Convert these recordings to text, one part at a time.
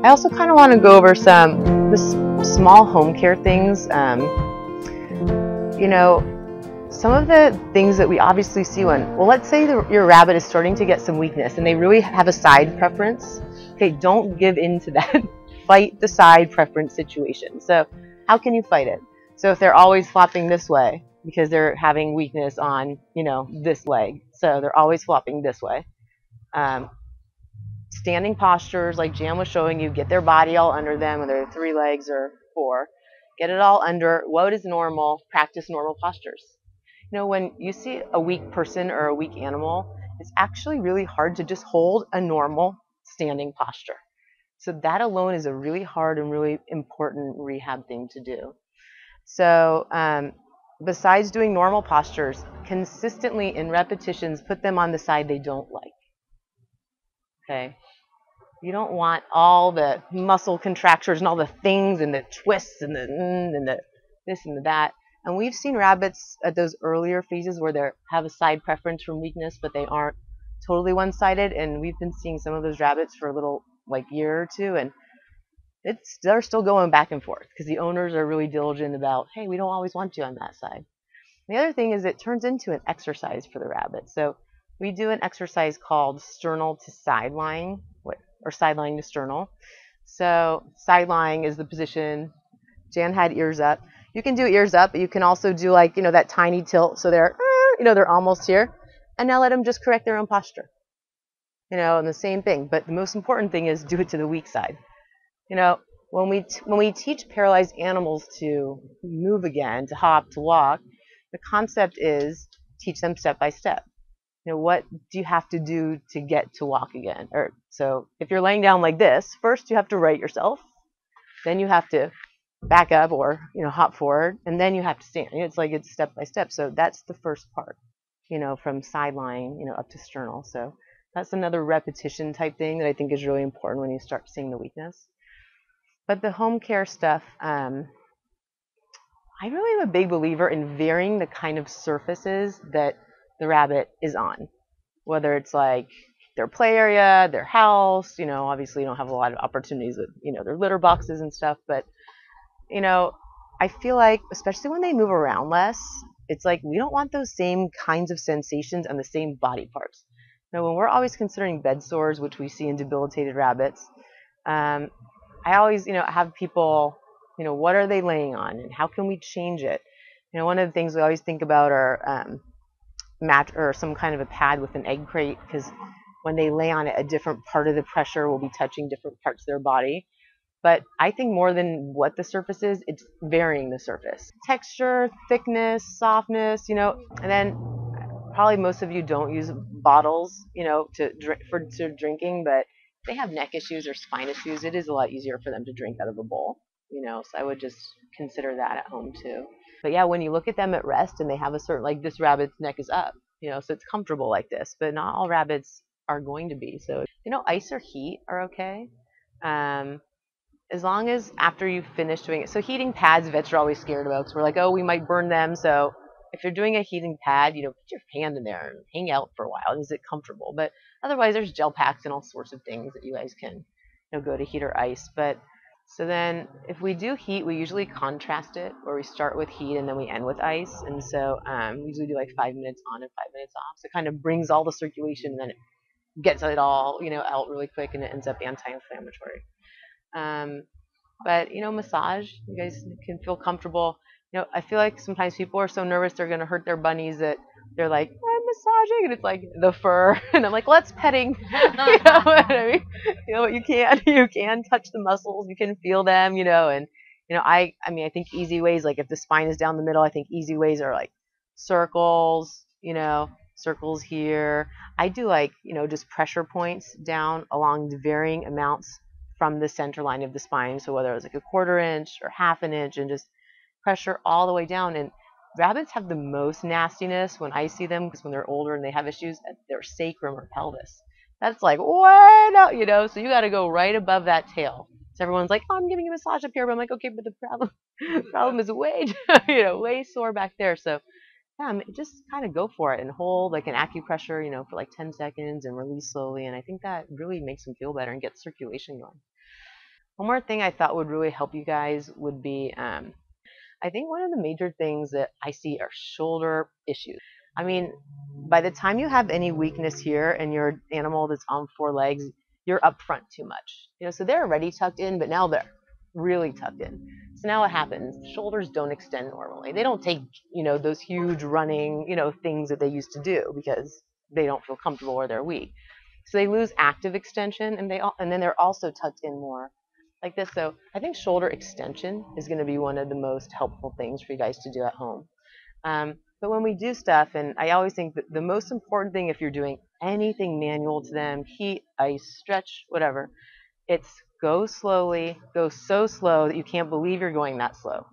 I also kind of want to go over some small home care things. You know, some of the things that we obviously see when, well, let's say your rabbit is starting to get some weakness and they really have a side preference. Okay, don't give in to that. Fight the side preference situation. So how can you fight it? So if they're always flopping this way because they're having weakness on, you know, this leg, so they're always flopping this way. Standing postures, like Jan was showing you, get their body all under them, whether they're 3 legs or 4. Get it all under. What is normal? Practice normal postures. You know, when you see a weak person or a weak animal, it's actually really hard to just hold a normal standing posture. So that alone is a really hard and really important rehab thing to do. So besides doing normal postures, consistently in repetitions, put them on the side they don't like. Okay? You don't want all the muscle contractures and all the things and the twists and the this and the that. And we've seen rabbits at those earlier phases where they have a side preference from weakness, but they aren't totally one-sided. And we've been seeing some of those rabbits for a little, like, year or two, and they're still going back and forth because the owners are really diligent about, hey, we don't always want you on that side. The other thing is it turns into an exercise for the rabbit. So we do an exercise called sternal to side lying, or side lying to sternal. So side lying is the position. Jan had ears up. You can do ears up, but you can also do, like, you know, that tiny tilt. So they're, you know, they're almost here. And now let them just correct their own posture. You know, and the same thing. But the most important thing is do it to the weak side. You know, when we teach paralyzed animals to move again, to hop, to walk, the concept is teach them step by step. You know, what do you have to do to get to walk again? Or so if you're laying down like this, first you have to right yourself, then you have to back up or, you know, hop forward, and then you have to stand. It's like it's step by step. So that's the first part, you know, from side lying, you know, up to sternal. So that's another repetition type thing that I think is really important when you start seeing the weakness. But the home care stuff, I really am a big believer in varying the kind of surfaces that the rabbit is on. Whether it's like their play area, their house, you know, obviously you don't have a lot of opportunities with, you know, their litter boxes and stuff, but, you know, I feel like, especially when they move around less, it's like we don't want those same kinds of sensations on the same body parts. Now, when we're always considering bed sores, which we see in debilitated rabbits, I always, you know, have people, you know, what are they laying on and how can we change it? You know, one of the things we always think about are mat or some kind of a pad with an egg crate, because when they lay on it, a different part of the pressure will be touching different parts of their body. But I think more than what the surface is, it's varying the surface. Texture, thickness, softness, you know, and then probably most of you don't use bottles, you know, to drink for drinking, but if they have neck issues or spine issues, it is a lot easier for them to drink out of a bowl, you know, so I would just consider that at home too. But yeah, when you look at them at rest and they have a certain, like this rabbit's neck is up, you know, so it's comfortable like this, but not all rabbits are going to be. So, you know, ice or heat are okay. As long as after you finish doing it. So heating pads, vets are always scared about because we're like, oh, we might burn them. So if you're doing a heating pad, you know, put your hand in there and hang out for a while. Is it comfortable? But otherwise, there's gel packs and all sorts of things that you guys can, you know, go to heat or ice. But so then if we do heat, we usually contrast it, where we start with heat and then we end with ice. And so we usually do like 5 minutes on and 5 minutes off. So it kind of brings all the circulation and then it gets it all, you know, out really quick, and it ends up anti-inflammatory. But, you know, massage, you guys can feel comfortable. You know, I feel like sometimes people are so nervous they're going to hurt their bunnies that they're like, I'm massaging, and it's like the fur, and I'm like, well, that's petting. You know what I mean? You know, you can touch the muscles, you can feel them, you know, and, you know, I mean, I think easy ways, like if the spine is down the middle, I think easy ways are like circles, you know, circles here. I do like, you know, just pressure points down along the varying amounts from the center line of the spine. So whether it was like a 1/4 inch or 1/2 inch, and just pressure all the way down. And rabbits have the most nastiness when I see them, because when they're older and they have issues at their sacrum or pelvis. That's like way out, you know, so you got to go right above that tail. So everyone's like, oh, I'm giving a massage up here, but I'm like, okay, but the problem is way, you know, way sore back there. So yeah, just kind of go for it and hold like an acupressure, you know, for like 10 seconds and release slowly. And I think that really makes them feel better and gets circulation going. One more thing I thought would really help you guys would be, I think one of the major things that I see are shoulder issues. I mean, by the time you have any weakness here and your animal that's on 4 legs, you're up front too much. So they're already tucked in, but now they're really tucked in. So now what happens? The shoulders don't extend normally. They don't take, those huge running, things that they used to do because they don't feel comfortable or they're weak. So they lose active extension, and then they're also tucked in more like this. So I think shoulder extension is going to be one of the most helpful things for you guys to do at home. But when we do stuff, and I always think that the most important thing if you're doing anything manual to them, heat, ice, stretch, whatever, it's go slowly, go so slow that you can't believe you're going that slow.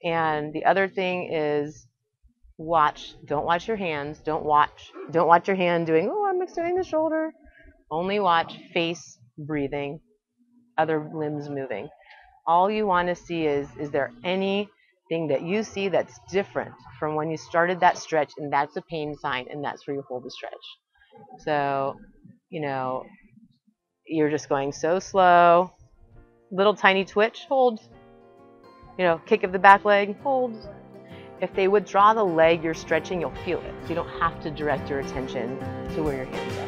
And the other thing is watch. Don't watch your hands. Don't watch your hand doing, oh, I'm extending the shoulder. Only watch face breathing, other limbs moving. All you want to see is there anything that you see that's different from when you started that stretch, and that's a pain sign, and that's where you hold the stretch. So, you're just going so slow, little tiny twitch, hold. Kick of the back leg, hold. If they withdraw the leg you're stretching, you'll feel it. So you don't have to direct your attention to where your hands are.